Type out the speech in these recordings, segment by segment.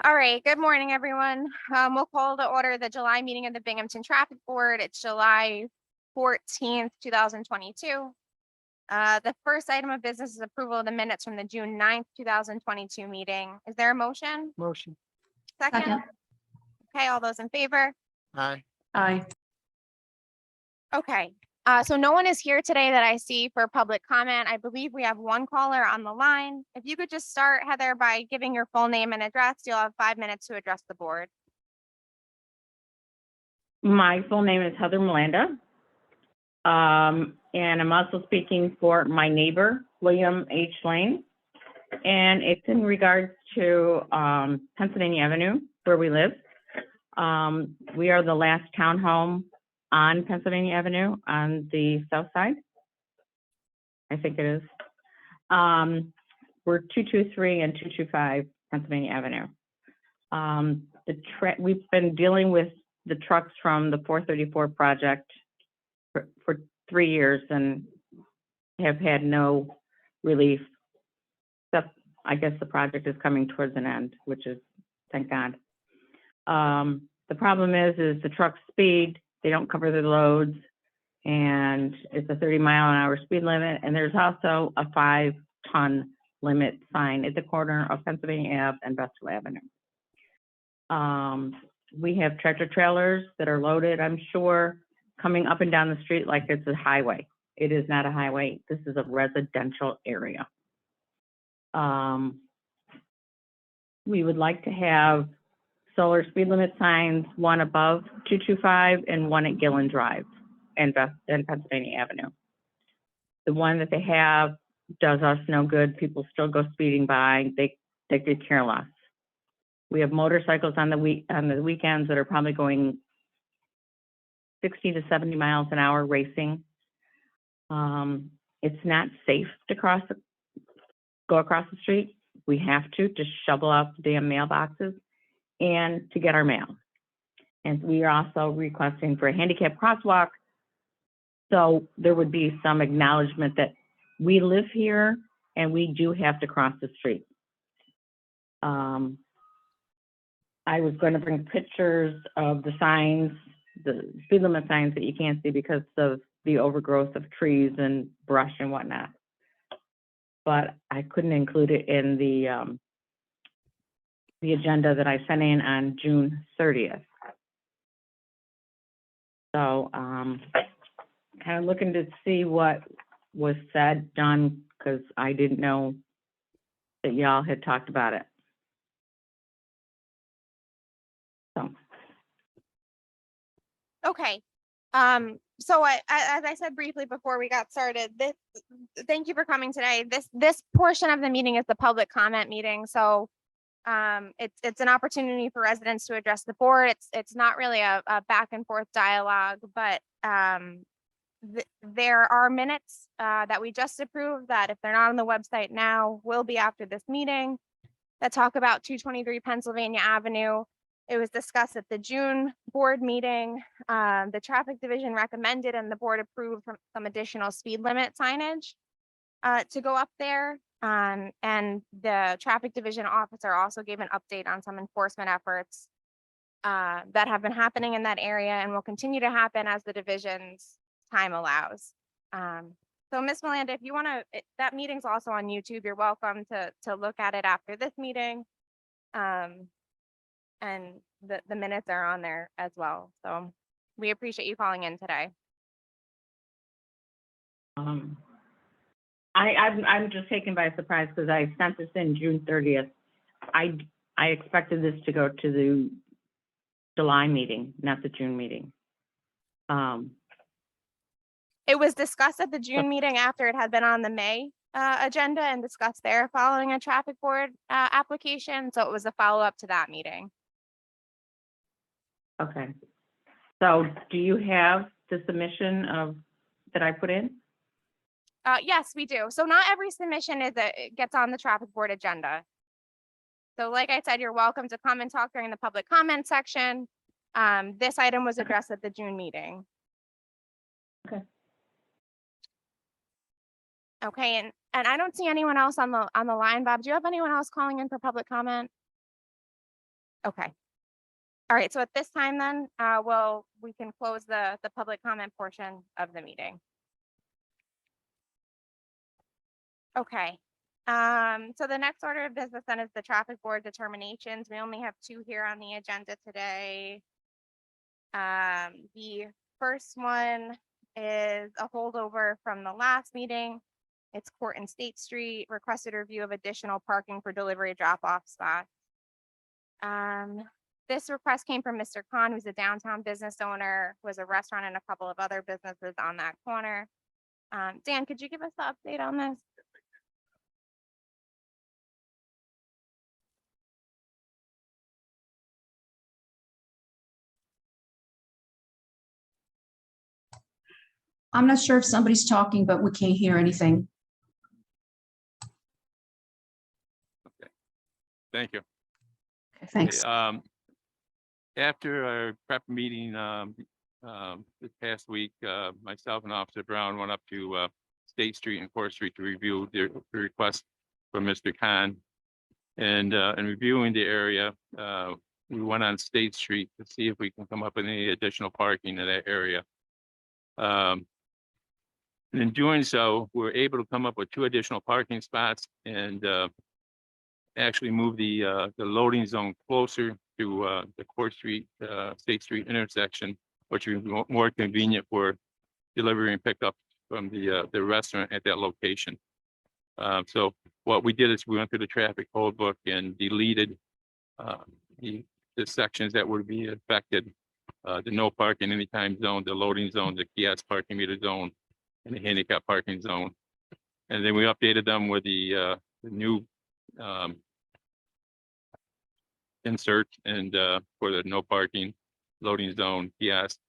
All right, good morning, everyone. We'll call to order the July meeting of the Binghamton Traffic Board. It's July 14th, 2022. The first item of business is approval of the minutes from the June 9th, 2022 meeting. Is there a motion? Motion. Second? Second. Okay, all those in favor? Aye. Aye. Okay, so no one is here today that I see for public comment. I believe we have one caller on the line. If you could just start, Heather, by giving your full name and address, you'll have 5 minutes to address the board. My full name is Heather Melanda. And I'm also speaking for my neighbor, William H. Lane. And it's in regards to Pennsylvania Avenue, where we live. We are the last townhome on Pennsylvania Avenue on the south side. I think it is. We're 223 and 225 Pennsylvania Avenue. We've been dealing with the trucks from the 434 project for 3 years and have had no relief. Except, I guess the project is coming towards an end, which is, thank God. The problem is the trucks speed, they don't cover their loads, and it's a 30-mile-an-hour speed limit, and there's also a 5-ton limit sign at the corner of Pennsylvania Ave and Vestal Avenue. We have tractor trailers that are loaded, I'm sure, coming up and down the street like it's a highway. It is not a highway. This is a residential area. We would like to have solar speed limit signs, one above 225 and one at Gillen Drive and Pennsylvania Avenue. The one that they have does us no good. People still go speeding by. They could care less. We have motorcycles on the weekends that are probably going 60 to 70 miles an hour racing. It's not safe to go across the street. We have to shovel out the damn mailboxes and to get our mail. And we are also requesting for a handicap crosswalk. So there would be some acknowledgement that we live here and we do have to cross the street. I was going to bring pictures of the signs, the speed limit signs that you can't see because of the overgrowth of trees and brush and whatnot. But I couldn't include it in the agenda that I sent in on June 30th. So kind of looking to see what was said, done, because I didn't know that y'all had talked about it. So. Okay. So as I said briefly before we got started, thank you for coming today. This portion of the meeting is the public comment meeting. So it's an opportunity for residents to address the board. It's not really a back and forth dialogue, but there are minutes that we just approved that if they're not on the website now, will be after this meeting, that talk about 223 Pennsylvania Avenue. It was discussed at the June board meeting. The traffic division recommended and the board approved some additional speed limit signage to go up there. And the traffic division officer also gave an update on some enforcement efforts that have been happening in that area and will continue to happen as the division's time allows. So Ms. Melanda, if you want to, that meeting's also on YouTube. You're welcome to look at it after this meeting. And the minutes are on there as well. So we appreciate you calling in today. I'm just taken by surprise because I sent this in June 30th. I expected this to go to the July meeting, not the June meeting. It was discussed at the June meeting after it had been on the May agenda and discussed there following a traffic board application. So it was a follow-up to that meeting. Okay. So do you have the submission that I put in? Yes, we do. So not every submission gets on the traffic board agenda. So like I said, you're welcome to come and talk during the public comment section. This item was addressed at the June meeting. Okay. Okay, and I don't see anyone else on the line. Bob, do you have anyone else calling in for public comment? Okay. All right, so at this time then, we can close the public comment portion of the meeting. Okay. So the next order of business then is the traffic board determinations. We only have two here on the agenda today. The first one is a holdover from the last meeting. It's Court and State Street, requested review of additional parking for delivery drop-off spots. This request came from Mr. Khan, who's a downtown business owner, who has a restaurant and a couple of other businesses on that corner. Dan, could you give us the update on this? I'm not sure if somebody's talking, but we can't hear anything. Thank you. Okay, thanks. After our prep meeting, this past week, myself and Officer Brown went up to, State Street and Court Street to review the request from Mr. Khan. And, in reviewing the area, we went on State Street to see if we can come up with any additional parking in that area. And in doing so, we're able to come up with 2 additional parking spots and, actually move the loading zone closer to the Court Street, State Street intersection, which would be more convenient for delivery and pickup from the restaurant at that location. So what we did is we went through the traffic code book and deleted the sections that would be affected. The no parking anytime zone, the loading zone, the kiosk parking meter zone, and the handicap parking zone. And then we updated them with the new insert and for the no parking, loading zone, kiosk,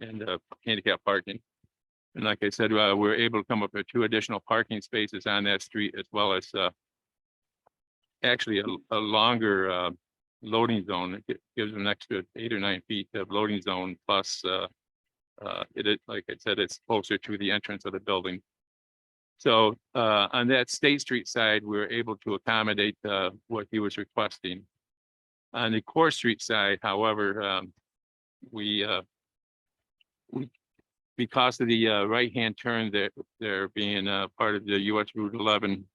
and handicap parking. And like I said, we're able to come up with 2 additional parking spaces on that street, as well as actually a longer loading zone. It gives an extra 8 or 9 feet of loading zone, plus it is, like I said, it's closer to the entrance of the building. So on that State Street side, we were able to accommodate what he was requesting. On the Court Street side, however, we because of the right-hand turn that they're being part of the US Route 11,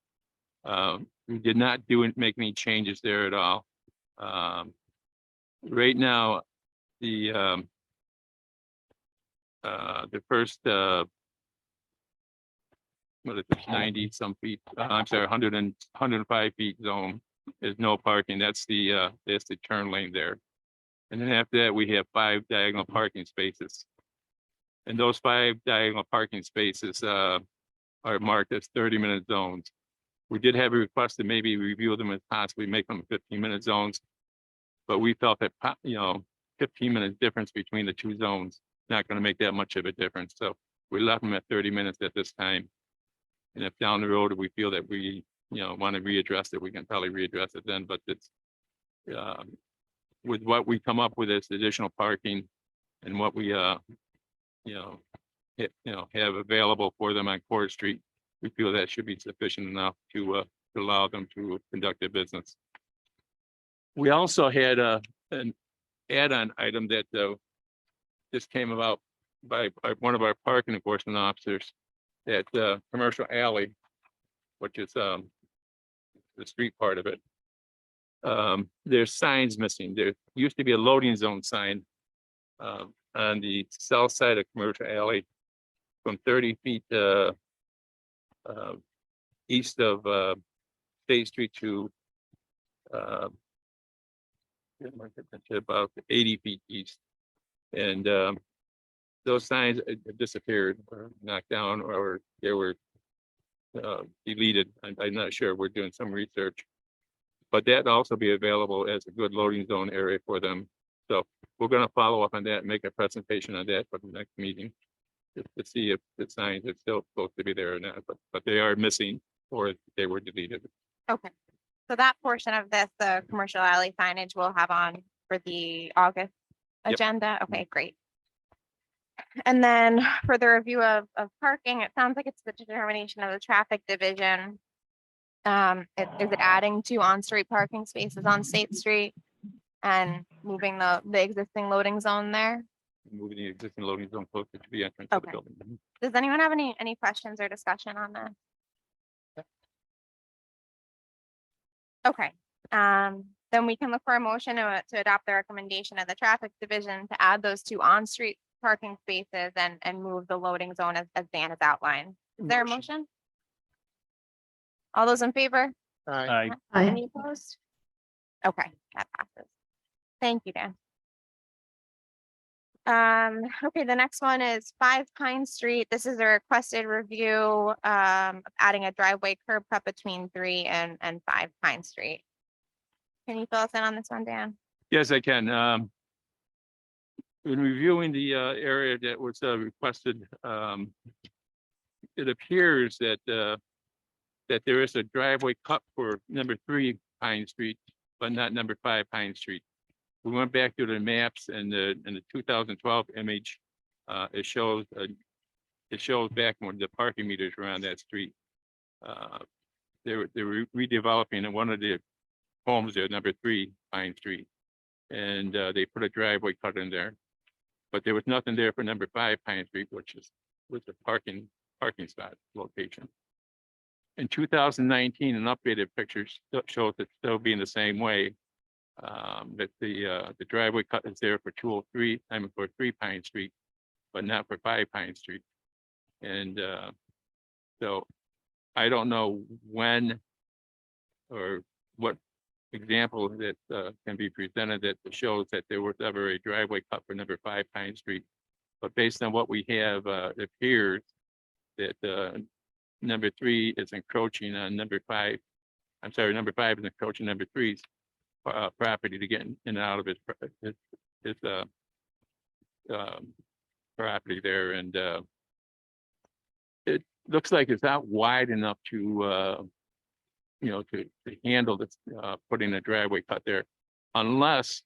we did not make any changes there at all. Right now, the first what is it, 90 some feet, I'm sorry, 105 feet zone is no parking. That's the turn lane there. And then after that, we have 5 diagonal parking spaces. And those 5 diagonal parking spaces are marked as 30-minute zones. We did have a request to maybe review them and possibly make them 15-minute zones. But we felt that, 15-minute difference between the 2 zones, not going to make that much of a difference. So we left them at 30 minutes at this time. And if down the road, we feel that we, want to readdress it, we can probably readdress it then, but it's, with what we come up with as additional parking and what we, have available for them on Court Street, we feel that should be sufficient enough to allow them to conduct their business. We also had an add-on item that just came about by one of our parking enforcement officers at Commercial Alley, which is the street part of it. There's signs missing. There used to be a loading zone sign on the south side of Commercial Alley from 30 feet east of State Street to about 80 feet east. And those signs disappeared or knocked down, or they were deleted. I'm not sure. We're doing some research, but that also be available as a good loading zone area for them. So we're going to follow up on that and make a presentation on that for the next meeting to see if the signs are still supposed to be there or not, but they are missing or they were deleted. Okay, so that portion of this, the commercial alley signage we'll have on for the August Yep. agenda. Okay, great. And then for the review of parking, it sounds like it's the determination of the traffic division. Is it adding 2 on-street parking spaces on State Street? and moving the existing loading zone there. Moving the existing loading zone closer to the entrance of the Okay. building. Does anyone have any questions or discussion on this? Okay, then we can look for a motion to adopt the recommendation of the traffic division to add those 2 on-street parking spaces and move the loading zone as Dan has outlined. Is there a motion? All those in favor? Aye. Any opposed? Okay, that passes. Thank you, Dan. Okay, the next one is 5 Pine Street. This is a requested review, of adding a driveway curb cut between 3 and 5 Pine Street. Can you fill us in on this one, Dan? Yes, I can. In reviewing the area that was requested, it appears that that there is a driveway cut for number 3 Pine Street, but not number 5 Pine Street. We went back to the maps and the 2012 image. It shows back when the parking meters were on that street. They were redeveloping in one of the homes there, number 3 Pine Street. And they put a driveway cut in there. But there was nothing there for number 5 Pine Street, which was the parking spot location. In 2019, an updated picture shows it still being the same way. That the driveway cut is there for 203, for 3 Pine Street, but not for 5 Pine Street. And so I don't know when or what example that can be presented that shows that there was ever a driveway cut for number 5 Pine Street. But based on what we have, it appears that number 3 is encroaching on number 5. I'm sorry, number 5 is encroaching number 3's property to get in and out of his property there, and it looks like it's not wide enough to to handle this putting a driveway cut there, unless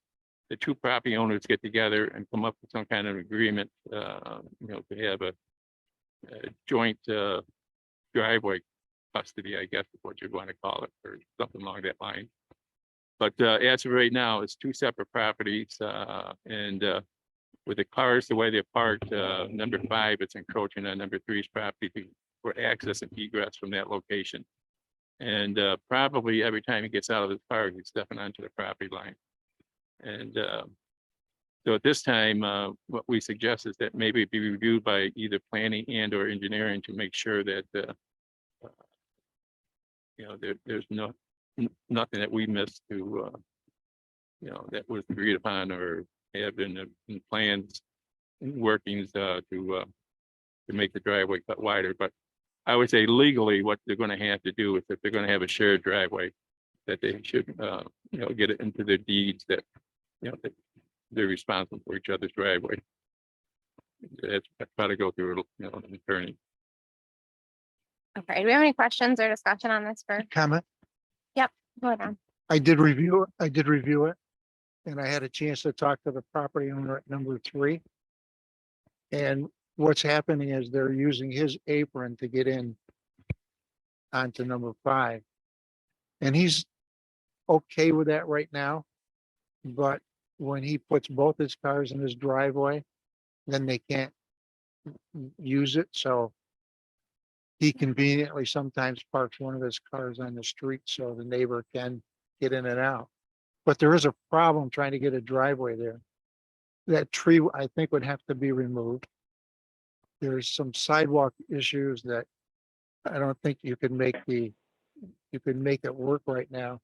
the 2 property owners get together and come up with some kind of agreement, to have a joint driveway custody, I guess is what you'd want to call it, or something along that line. But as of right now, it's 2 separate properties, and with the cars, the way they're parked, number 5, it's encroaching on number 3's property for access and egress from that location. And probably every time he gets out of his car, he's stepping onto the property line. And so at this time, what we suggest is that maybe it be reviewed by either planning and or engineering to make sure that there's nothing that we missed to that was agreed upon or have in plans and workings to make the driveway cut wider. But I would say legally what they're going to have to do is if they're going to have a shared driveway, that they should get it into their deeds that that they're responsible for each other's driveway. That's got to go through an attorney. Okay, do we have any questions or discussion on this for, Comment. go ahead. I did review it. And I had a chance to talk to the property owner at number 3. And what's happening is they're using his apron to get in onto number 5. And he's okay with that right now. But when he puts both his cars in his driveway, then they can't use it. So he conveniently sometimes parks one of his cars on the street so the neighbor can get in and out. But there is a problem trying to get a driveway there. That tree, I think, would have to be removed. There's some sidewalk issues that I don't think you can make it work right now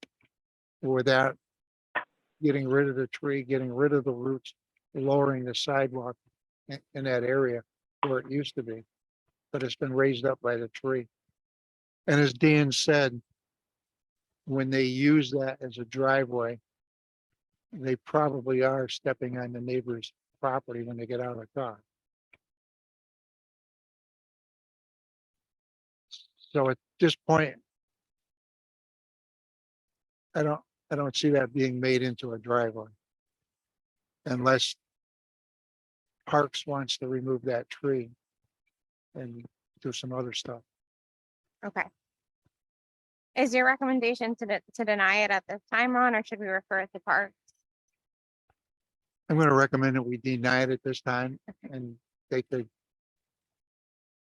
without getting rid of the tree, getting rid of the roots, lowering the sidewalk in that area where it used to be. But it's been raised up by the tree. And as Dan said, when they use that as a driveway, they probably are stepping on the neighbor's property when they get out of the car. So at this point, I don't see that being made into a driveway. Unless Parks wants to remove that tree and do some other stuff. Okay. Is your recommendation to deny it at this time, Ron, or should we refer it to Parks? I'm gonna recommend that we deny it at this time and they could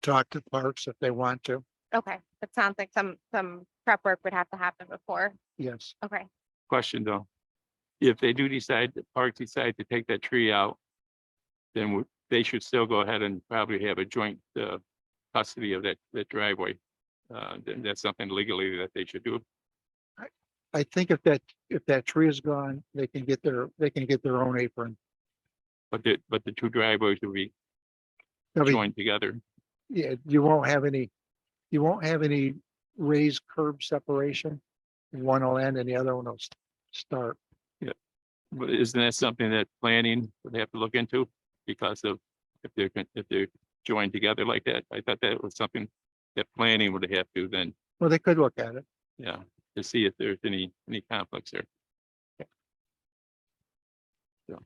talk to Parks if they want to. Okay, it sounds like some prep work would have to happen before. Yes. Okay, Question though. If they do decide, the park decide to take that tree out, then they should still go ahead and probably have a joint custody of that driveway. Then that's something legally that they should do. I think if that tree is gone, they can get their own apron. But the two driveways will be They'll be- joined together. Yeah, you won't have any raised curb separation. One will end and the other one will start. But isn't that something that planning would have to look into? Because of if they're joined together like that, I thought that was something that planning would have to then, Well, they could look at it. yeah, to see if there's any conflicts there. So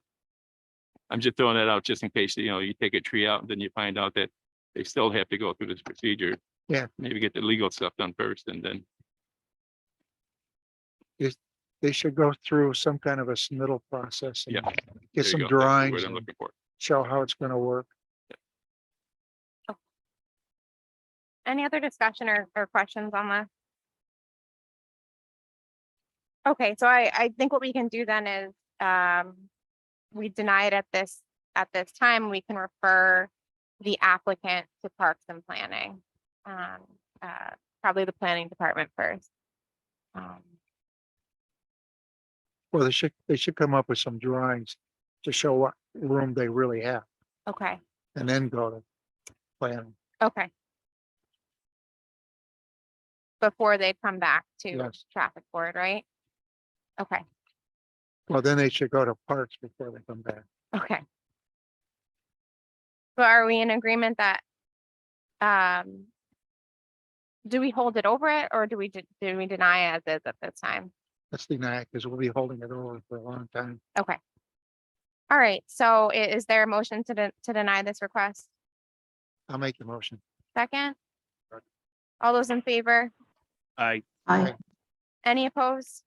I'm just throwing that out just in case, you take a tree out and then you find out that they still have to go through this procedure. Yeah. Maybe get the legal stuff done first and then, They should go through some kind of a submittal process. and Yeah, Get there some you go. That's the drawings word I'm and looking for. show how it's gonna work. any other discussion or questions on this? Okay, so I think what we can do then is, we deny it at this time, we can refer the applicant to Parks and Planning. Probably the planning department first. Well, they should come up with some drawings to show what room they really have Okay, and then go to planning. okay. Before they come back to Yes. traffic board, right? Okay, Well, then they should go to Parks before they come back. okay. So are we in agreement that, do we hold it over it or do we deny as is at this time? Let's deny it because we'll be holding it over for a long time. Okay. All right, so is there a motion to deny this request? I'll make the motion. Second? All those in favor? Aye. Any opposed?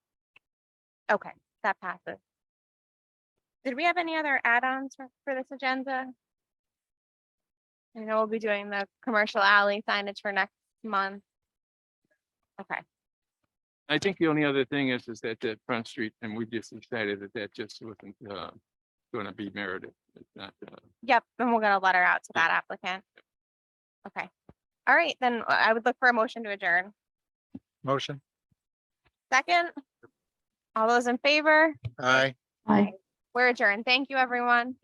Okay, that passes. Did we have any other add-ons for this agenda? I know we'll be doing the commercial alley signage for next month. Okay, I think the only other thing is that Front Street, and we just decided that just wasn't gonna be merited. It's not, yep, then we'll get a letter out to that applicant. Okay, all right, then I would look for a motion to adjourn. Motion. Second? All those in favor? Aye. Aye. We're adjourned. Thank you, everyone.